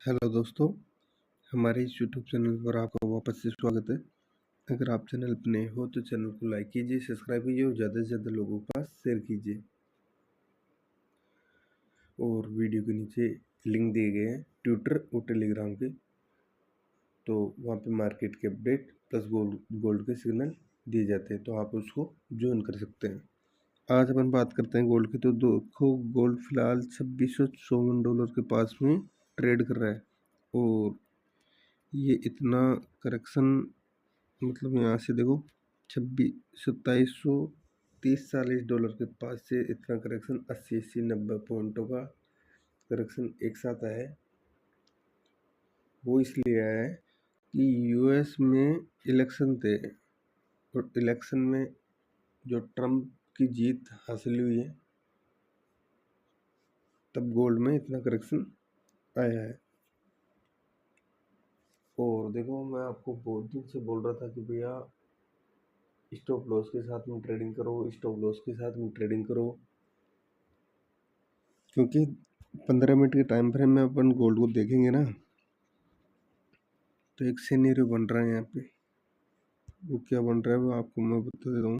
Hello दोस्तों, हमारे इस यूट्यूब चैनल पर आपका वापस से स्वागत है। अगर आप चैनल पर नए हो तो चैनल को लाइक कीजिए, सब्सक्राइब कीजिए और ज़्यादा से ज़्यादा लोगों के पास शेयर कीजिए। और वीडियो के नीचे लिंक दिए गए हैं ट्विटर और टेलीग्राम के, तो वहाँ पे मार्केट के अपडेट प्लस गोल्ड के सिग्नल दिए जाते हैं, तो आप उसको ज्वाइन कर सकते हैं। आज अपन बात करते हैं गोल्ड की। तो देखो, गोल्ड फिलहाल $2654 के पास में ट्रेड कर रहा है और ये इतना करेक्शन, मतलब यहाँ से देखो 2730-40 के पास से इतना करेक्शन 80-90 पॉइंटों का करेक्शन एक साथ आया है। वो इसलिए आया है कि यूएस में इलेक्शन थे और इलेक्शन में जो ट्रम्प की जीत हासिल हुई है, तब गोल्ड में इतना करेक्शन आया है। और देखो, मैं आपको बहुत दिन से बोल रहा था कि भैया स्टॉप लॉस के साथ में ट्रेडिंग करो, स्टॉप लॉस के साथ में ट्रेडिंग करो, क्योंकि 15 मिनट के टाइम फ्रेम में अपन गोल्ड को देखेंगे ना, तो एक सिनेरियो बन रहा है यहाँ पे। वो क्या बन रहा है वो आपको मैं बता देता हूँ।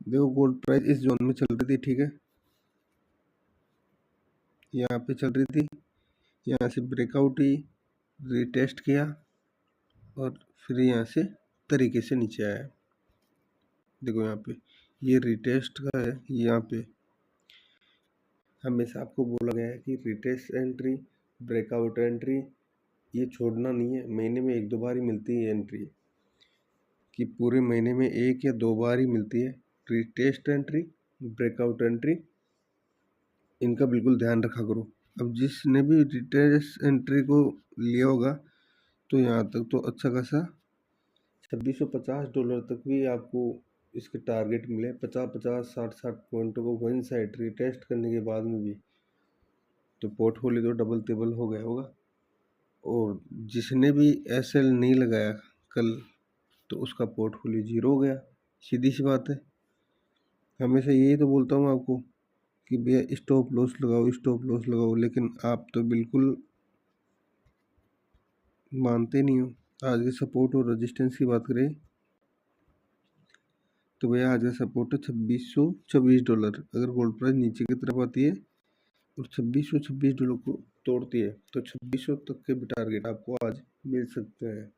देखो, गोल्ड प्राइस इस जोन में चल रही थी, ठीक है, यहाँ पे चल रही थी, यहाँ से ब्रेकआउट ही रिटेस्ट किया और फिर यहाँ से तरीके से नीचे आया। देखो यहाँ पे ये रिटेस्ट का है। यहाँ पे हमेशा आपको बोला गया है कि रिटेस्ट एंट्री, ब्रेकआउट एंट्री ये छोड़ना नहीं है। महीने में 1-2 बार ही मिलती है एंट्री, कि पूरे महीने में 1 या 2 बार ही मिलती है रिटेस्ट एंट्री, ब्रेकआउट एंट्री। इनका बिल्कुल ध्यान रखा करो। अब जिसने भी रिटेस्ट एंट्री को लिया होगा, तो यहाँ तक तो अच्छा खासा $2650 तक भी आपको इसके टारगेट मिले। 50-50, 60-60 पॉइंटों को वन साइड रिटेस्ट करने के बाद में भी तो पोर्टफोलियो तो डबल टेबल हो गया होगा। और जिसने भी एसएल नहीं लगाया कल, तो उसका पोर्टफोलियो जीरो हो गया। सीधी सी बात है। हमेशा यही तो बोलता हूँ आपको कि भैया स्टॉप लॉस लगाओ, स्टॉप लॉस लगाओ, लेकिन आप तो बिल्कुल मानते नहीं हो। आज के सपोर्ट और रेजिस्टेंस की बात करें तो भैया आज का सपोर्ट है $2626। अगर गोल्ड प्राइस नीचे की तरफ आती है और $2626 को तोड़ती है, तो 2600 तक के भी टारगेट आपको आज मिल सकते हैं।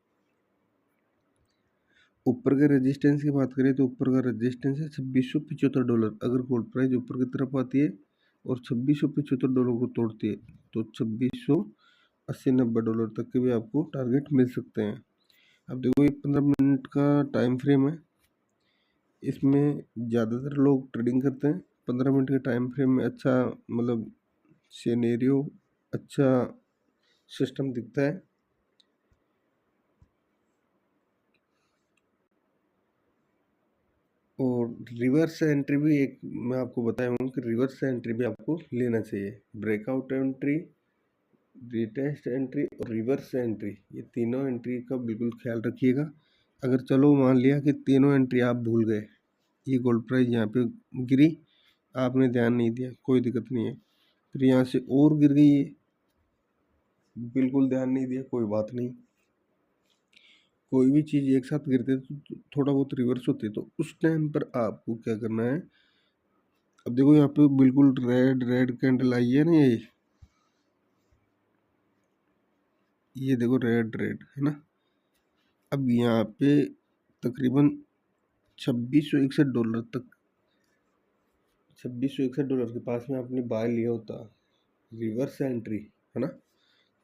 ऊपर के रेजिस्टेंस की बात करें तो ऊपर का रेजिस्टेंस है $2675। अगर गोल्ड प्राइस ऊपर की तरफ आती है और $2675 को तोड़ती है, तो $2680-90 तक के भी आपको टारगेट मिल सकते हैं। अब देखो, ये 15 मिनट का टाइम फ्रेम है, इसमें ज़्यादातर लोग ट्रेडिंग करते हैं। 15 मिनट के टाइम फ्रेम में अच्छा, मतलब सिनेरियो, अच्छा सिस्टम दिखता है। और रिवर्स एंट्री भी एक मैं आपको बताया हूँ कि रिवर्स एंट्री भी आपको लेना चाहिए। ब्रेकआउट एंट्री, रिटेस्ट एंट्री और रिवर्स एंट्री, ये तीनों एंट्री का बिल्कुल ख्याल रखिएगा। अगर चलो मान लिया कि तीनों एंट्री आप भूल गए, ये गोल्ड प्राइस यहाँ पे गिरी, आपने ध्यान नहीं दिया, कोई दिक्कत नहीं है। फिर यहाँ से और गिर गई, ये बिल्कुल ध्यान नहीं दिया, कोई बात नहीं। कोई भी चीज़ एक साथ गिरते तो थोड़ा बहुत रिवर्स होती है, तो उस टाइम पर आपको क्या करना है। अब देखो, यहाँ पे बिल्कुल रेड रेड कैंडल आई है ना, ये देखो रेड रेड है ना। अब यहाँ पे तकरीबन $2661 तक, $2661 के पास में आपने बाय लिया होता रिवर्स एंट्री, है ना,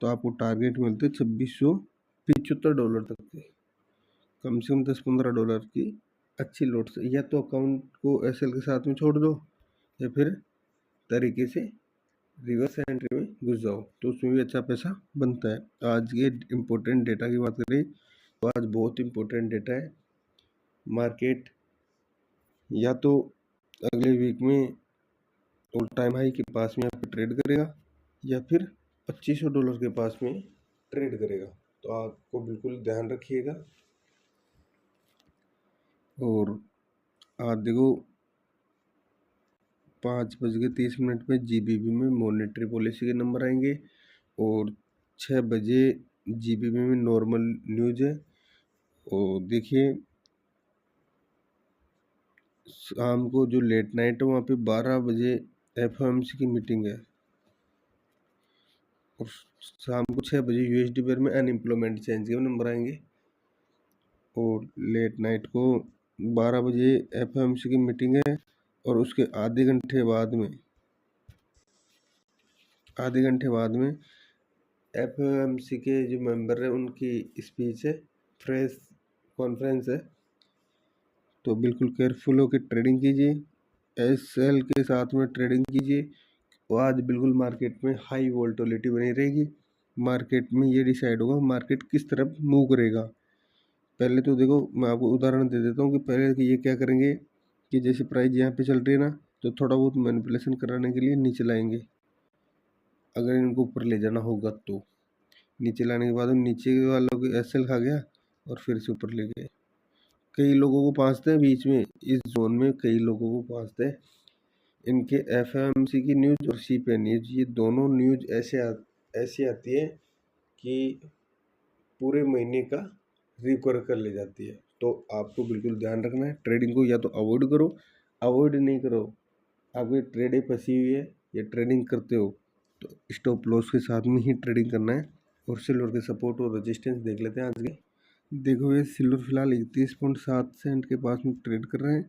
तो आपको टारगेट मिलते $2675 तक के। कम से कम $10-15 की अच्छी लोड से, या तो अकाउंट को एसएल के साथ में छोड़ दो, या फिर तरीके से रिवर्स एंट्री में घुस जाओ, तो उसमें भी अच्छा पैसा बनता है। आज के इम्पोर्टेंट डेटा की बात करें तो आज बहुत इम्पोर्टेंट डेटा है। मार्केट या तो अगले वीक में ऑल टाइम हाई के पास में आपको ट्रेड करेगा, या फिर $2500 के पास में ट्रेड करेगा, तो आपको बिल्कुल ध्यान रखिएगा। और आज देखो, 5:30 पे GBP में मॉनेटरी पॉलिसी के नंबर आएंगे और 6 बजे GBP में नॉर्मल न्यूज है। और देखिए शाम को जो लेट नाइट है वहाँ पे 12 बजे FOMC की मीटिंग है और शाम को 6 बजे USD पेयर में अनएम्प्लॉयमेंट चेंज के नंबर आएंगे। और लेट नाइट को 12 बजे FOMC की मीटिंग है और उसके आधे घंटे बाद में FOMC के जो मेंबर है उनकी स्पीच है, प्रेस कॉन्फ्रेंस है। तो बिल्कुल केयरफुल होकर ट्रेडिंग कीजिए, SL के साथ में ट्रेडिंग कीजिए। और आज बिल्कुल मार्केट में हाई वोल्टिलिटी बनी रहेगी। मार्केट में ये डिसाइड होगा मार्केट किस तरफ मूव करेगा। पहले तो देखो मैं आपको उदाहरण दे देता हूँ कि पहले कि ये क्या करेंगे कि जैसे प्राइस यहाँ पे चल रही है ना, तो थोड़ा बहुत मैनिपुलेशन कराने के लिए नीचे लाएंगे। अगर इनको ऊपर ले जाना होगा तो नीचे लाने के बाद नीचे वालों को SL खा गया और फिर से ऊपर ले गए। कई लोगों को फांसते हैं बीच में, इस जोन में कई लोगों को फांसते हैं। इनके FOMC की न्यूज़ और CPI न्यूज़, ये दोनों न्यूज़ ऐसे आती है कि पूरे महीने का रिकवर कर ले जाती है। तो आपको बिल्कुल ध्यान रखना है, ट्रेडिंग को या तो अवॉइड नहीं करो। आपकी ट्रेडिंग फंसी हुई है या ट्रेडिंग करते हो तो स्टॉप लॉस के साथ में ही ट्रेडिंग करना है। और सिल्वर के सपोर्ट और रेजिस्टेंस देख लेते हैं आज के। देखो ये सिल्वर फिलहाल 31.7 सेंट के पास में ट्रेड कर रहे हैं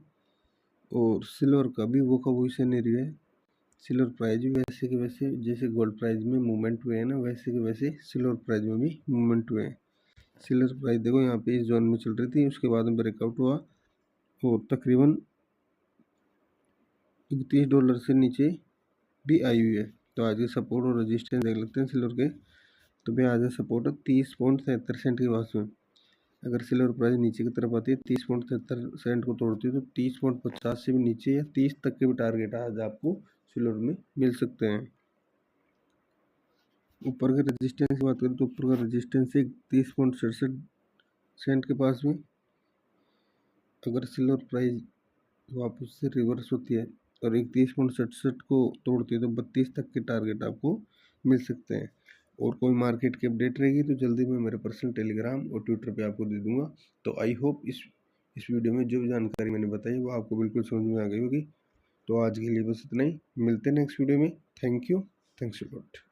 और सिल्वर का भी वो पोजीशन नहीं रही है। सिल्वर प्राइस भी वैसे के वैसे जैसे गोल्ड प्राइस में मूवमेंट हुए हैं ना, वैसे के वैसे सिल्वर प्राइस में भी मूवमेंट हुए हैं। सिल्वर प्राइस देखो यहाँ पे इस जोन में चल रही थी, उसके बाद में ब्रेकआउट हुआ और तकरीबन $31 से नीचे भी आई हुई है। तो आज के सपोर्ट और रेजिस्टेंस देख लेते हैं सिल्वर के। तो भाई आज सपोर्ट है 30.73 सेंट के पास में। अगर सिल्वर प्राइस नीचे की तरफ आती है 30.73 सेंट को तोड़ती है तो 30.50 से भी नीचे या 30 तक के भी टारगेट आज आपको सिल्वर में मिल सकते हैं। ऊपर के रेजिस्टेंस की बात करें तो ऊपर का रेजिस्टेंस 30.67 सेंट के पास में। अगर सिल्वर प्राइस वापस से रिवर्स होती है और 31.67 को तोड़ती है तो 32 तक के टारगेट आपको मिल सकते हैं। और कोई मार्केट की अपडेट रहेगी तो जल्दी मैं मेरे पर्सनल टेलीग्राम और ट्विटर पे आपको दे दूंगा। तो आई होप इस वीडियो में जो जानकारी मैंने बताई वो आपको बिल्कुल समझ में आ गई होगी। तो आज के लिए बस इतना ही, मिलते हैं नेक्स्ट वीडियो में। Thank you, thanks a lot.